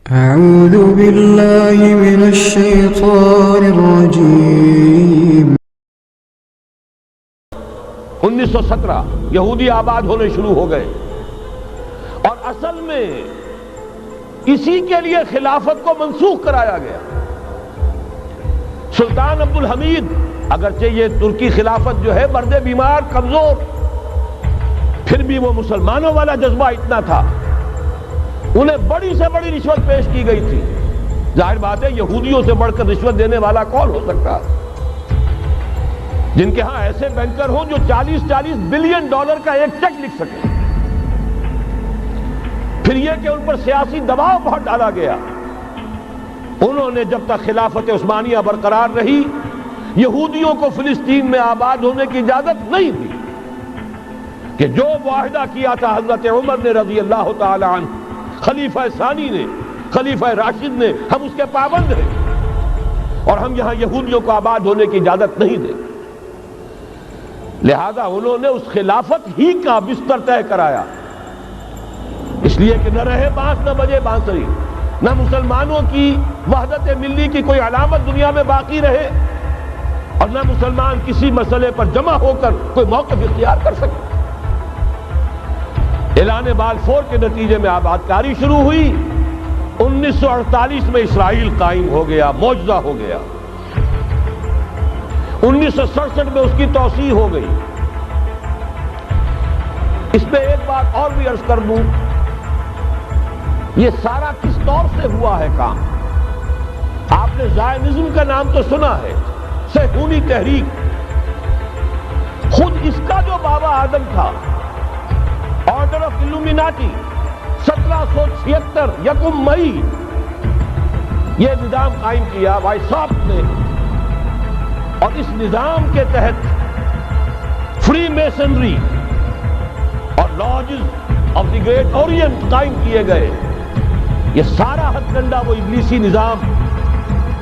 أعوذ بالله من الشيطان الرجيم 1917 یہودی آباد ہونے شروع ہو گئے، اور اصل میں اسی کے لیے خلافت کو منسوخ کرایا گیا۔ سلطان عبد الحمید، اگرچہ یہ ترکی خلافت جو ہے مرد بیمار کمزور، پھر بھی وہ مسلمانوں والا جذبہ اتنا تھا، انہیں بڑی سے بڑی رشوت پیش کی گئی تھی۔ ظاہر بات ہے یہودیوں سے بڑھ کر رشوت دینے والا کون ہو سکتا، جن کے ہاں ایسے بینکر ہوں جو 40 بلین ڈالر کا ایک چیک لکھ سکیں۔ پھر یہ کہ ان پر سیاسی دباؤ بہت ڈالا گیا۔ انہوں نے جب تک خلافت عثمانیہ برقرار رہی، یہودیوں کو فلسطین میں آباد ہونے کی اجازت نہیں دی، کہ جو معاہدہ کیا تھا حضرت عمر نے رضی اللہ تعالی عنہ، خلیفہ ثانی نے، خلیفہ راشد نے، ہم اس کے پابند ہیں، اور ہم یہاں یہودیوں کو آباد ہونے کی اجازت نہیں دیں۔ لہذا انہوں نے اس خلافت ہی کا بستر طے کرایا، اس لیے کہ نہ رہے بانس نہ بجے بانسری، نہ مسلمانوں کی وحدت ملی کی کوئی علامت دنیا میں باقی رہے، اور نہ مسلمان کسی مسئلے پر جمع ہو کر کوئی موقف اختیار کر سکے۔ اعلان بلفور کے نتیجے میں آباد کاری شروع ہوئی۔ 1948 میں اسرائیل قائم ہو گیا، معجزہ ہو گیا۔ 1967 میں اس کی توسیع ہو گئی۔ اس میں ایک بات اور بھی عرض کر دوں، یہ سارا کس طور سے ہوا ہے کام؟ آپ نے زائنزم کا نام تو سنا ہے، صہیونی تحریک۔ خود اس کا جو بابا آدم تھا، آرڈر آف الومیناٹی، 1776 یکم مئی، یہ نظام قائم کیا وائساپ نے، اور اس نظام کے تحت فری میسنری اور lodges of the great Orient قائم کیے گئے۔ یہ سارا ہتھ کنڈا وہ ابلیسی نظام،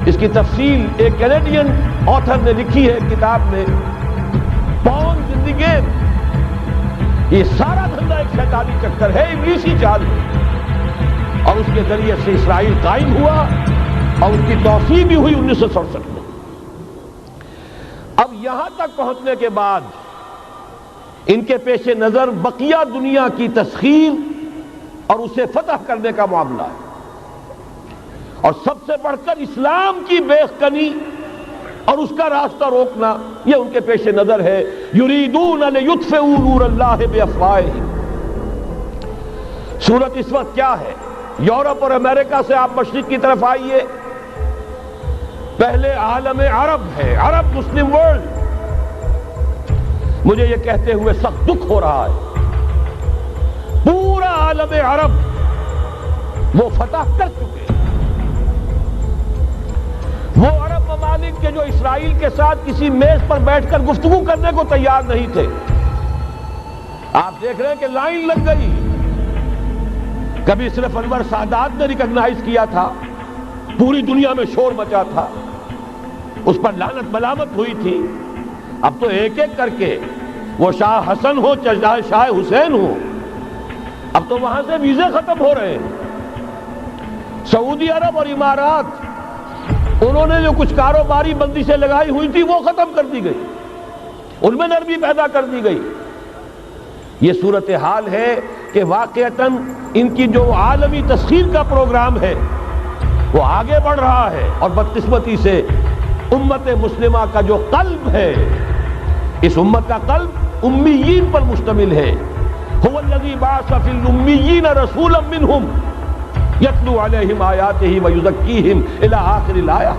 اس کی تفصیل ایک کینیڈین آتھر نے لکھی ہے کتاب میں، پاونز ان دی گیم۔ یہ سارا دھندا ایک شیطانی چکر ہے، ابلیسی چال ہے، اور اس کے ذریعے سے اسرائیل قائم ہوا، اور اس کی توسیع بھی ہوئی 1967 میں۔ اب یہاں تک پہنچنے کے بعد ان کے پیش نظر بقیہ دنیا کی تسخیر اور اسے فتح کرنے کا معاملہ ہے، اور سب سے بڑھ کر اسلام کی بیخ-کنی اور اس کا راستہ روکنا، یہ ان کے پیش نظر ہے۔ یریدون لیطفئوا نور اللہ بافواہہم۔ صورت اس وقت کیا ہے؟ یورپ اور امریکہ سے آپ مشرق کی طرف آئیے، پہلے عالم عرب ہے، عرب مسلم ورلڈ۔ مجھے یہ کہتے ہوئے سخت دکھ ہو رہا ہے، پورا عالم عرب وہ فتح کر چکے، وہ عرب ممالک کے جو اسرائیل کے ساتھ کسی میز پر بیٹھ کر گفتگو کرنے کو تیار نہیں تھے۔ آپ دیکھ رہے ہیں کہ لائن لگ گئی۔ کبھی صرف انور سادات نے ریکگنائز کیا تھا، پوری دنیا میں شور مچا تھا، اس پر لعنت ملامت ہوئی تھی۔ اب تو ایک ایک کر کے، وہ شاہ حسن ہو چاہے شاہ حسین ہو، اب تو وہاں سے ویزے ختم ہو رہے ہیں۔ سعودی عرب اور امارات، انہوں نے جو کچھ کاروباری بندشیں لگائی ہوئی تھی وہ ختم کر دی گئی، ان میں نرمی پیدا کر دی گئی۔ یہ صورتحال ہے کہ واقعتاً ان کی جو عالمی تسخیر کا پروگرام ہے وہ آگے بڑھ رہا ہے، اور بدقسمتی سے امت مسلمہ کا جو قلب ہے، اس امت کا قلب امیین پر مشتمل ہے۔ هو الذی بعث فی الامیین رسولا منہم یتلو علیہم آیاتہ ویزکیہم الی آخر الآیہ۔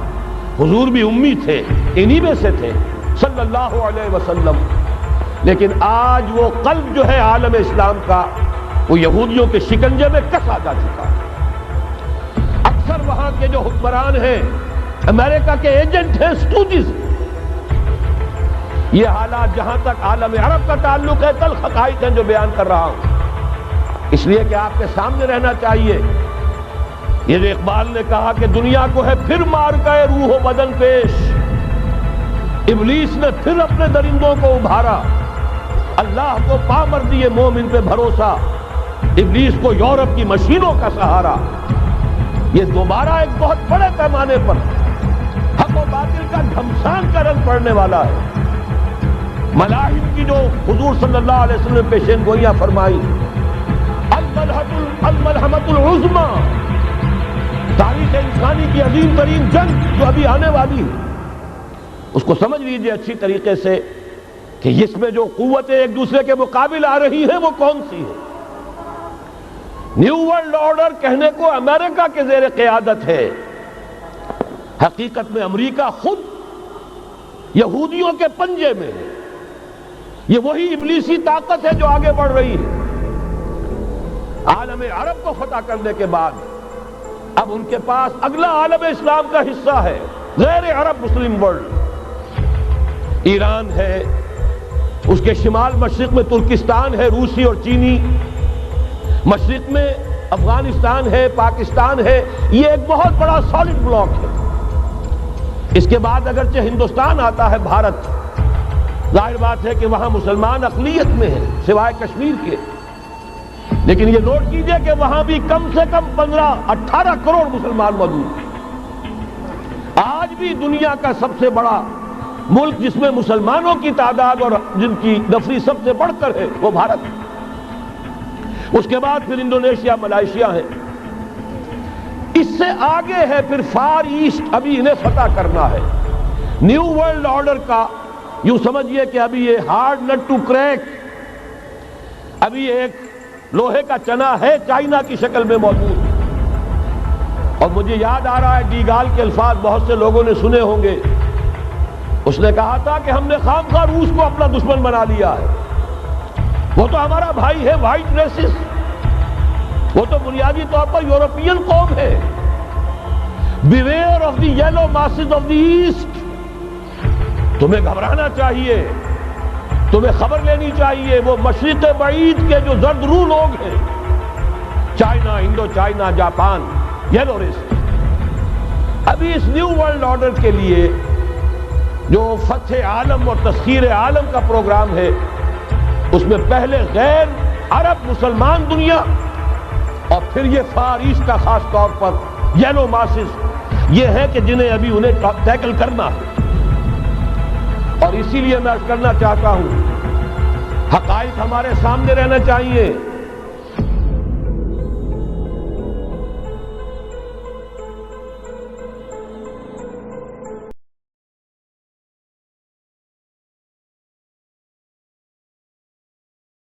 حضور بھی امی تھے، انہی میں سے تھے صلی اللہ علیہ وسلم، لیکن آج وہ قلب جو ہے عالم اسلام کا، وہ یہودیوں کے شکنجے میں کسا جا چکا ہے۔ اکثر وہاں کے جو حکمران ہیں، امریکہ کے ایجنٹ ہیں، سٹوجز۔ یہ حالات جہاں تک عالم عرب کا تعلق ہے، تلخ حقائق ہیں جو بیان کر رہا ہوں، اس لیے کہ آپ کے سامنے رہنا چاہیے۔ یہ جو اقبال نے کہا کہ دنیا کو ہے پھر مار گئے روح و بدن پیش، ابلیس نے پھر اپنے درندوں کو ابھارا، اللہ کو پامر دیے مومن پہ بھروسہ، ابلیس کو یورپ کی مشینوں کا سہارا۔ یہ دوبارہ ایک بہت بڑے پیمانے پر حق و باطل کا گھمسان کا رنگ پڑنے والا ہے۔ ملاحم کی جو حضور صلی اللہ علیہ وسلم نے پیشین گوئیاں فرمائی، الملحمۃ العظمیٰ، تاریخ انسانی کی عظیم ترین جنگ جو ابھی آنے والی ہے، اس کو سمجھ لیجئے اچھی طریقے سے کہ اس میں جو قوتیں ایک دوسرے کے مقابل آ رہی ہیں وہ کون سی ہے۔ نیو ورلڈ آرڈر کہنے کو امریکہ کے زیر قیادت ہے، حقیقت میں امریکہ خود یہودیوں کے پنجے میں ہے۔ یہ وہی ابلیسی طاقت ہے جو آگے بڑھ رہی ہے۔ عالم عرب کو فتح کرنے کے بعد اب ان کے پاس اگلا عالم اسلام کا حصہ ہے، غیر عرب مسلم ورلڈ۔ ایران ہے، اس کے شمال مشرق میں ترکستان ہے، روسی اور چینی، مشرق میں افغانستان ہے، پاکستان ہے۔ یہ ایک بہت بڑا سالڈ بلاک ہے۔ اس کے بعد اگرچہ ہندوستان آتا ہے، بھارت، ظاہر بات ہے کہ وہاں مسلمان اقلیت میں ہیں سوائے کشمیر کے، لیکن یہ نوٹ کیجئے کہ وہاں بھی کم سے کم 15-18 کروڑ مسلمان موجود ہیں۔ آج بھی دنیا کا سب سے بڑا ملک جس میں مسلمانوں کی تعداد اور جن کی نفری سب سے بڑھ کر ہے وہ بھارت ہے۔ اس کے بعد پھر انڈونیشیا، ملائیشیا ہے، اس سے آگے ہے پھر فار ایسٹ، ابھی انہیں فتح کرنا ہے۔ نیو ورلڈ آرڈر کا یوں سمجھیے کہ ابھی یہ ہارڈ نٹ ٹو کریک، ابھی ایک لوہے کا چنا ہے چائنا کی شکل میں موجود۔ اور مجھے یاد آ رہا ہے ڈی گال کے الفاظ بہت سے لوگوں نے سنے ہوں گے، اس نے کہا تھا کہ ہم نے خام خواہ روس کو اپنا دشمن بنا لیا ہے، وہ تو ہمارا بھائی ہے، وائٹ ریسس، وہ تو بنیادی طور پر یورپین قوم ہے۔ Beware of the yellow masses of the east, تمہیں گھبرانا چاہیے، تمہیں خبر لینی چاہیے، وہ مشرق بعید کے جو زرد رو لوگ ہیں، China, Indo China, Japan, yellow race. ابھی اس نیو ورلڈ آرڈر کے لیے جو فتح عالم اور تسخیر عالم کا پروگرام ہے، اس میں پہلے غیر عرب مسلمان دنیا اور پھر یہ فار ایسٹ کا خاص طور پر یلو ماسز، یہ ہے کہ جنہیں ابھی انہیں ٹیکل کرنا ہے۔ اور اسی لیے میں عرض کرنا چاہتا ہوں، حقائق ہمارے سامنے رہنا چاہیے۔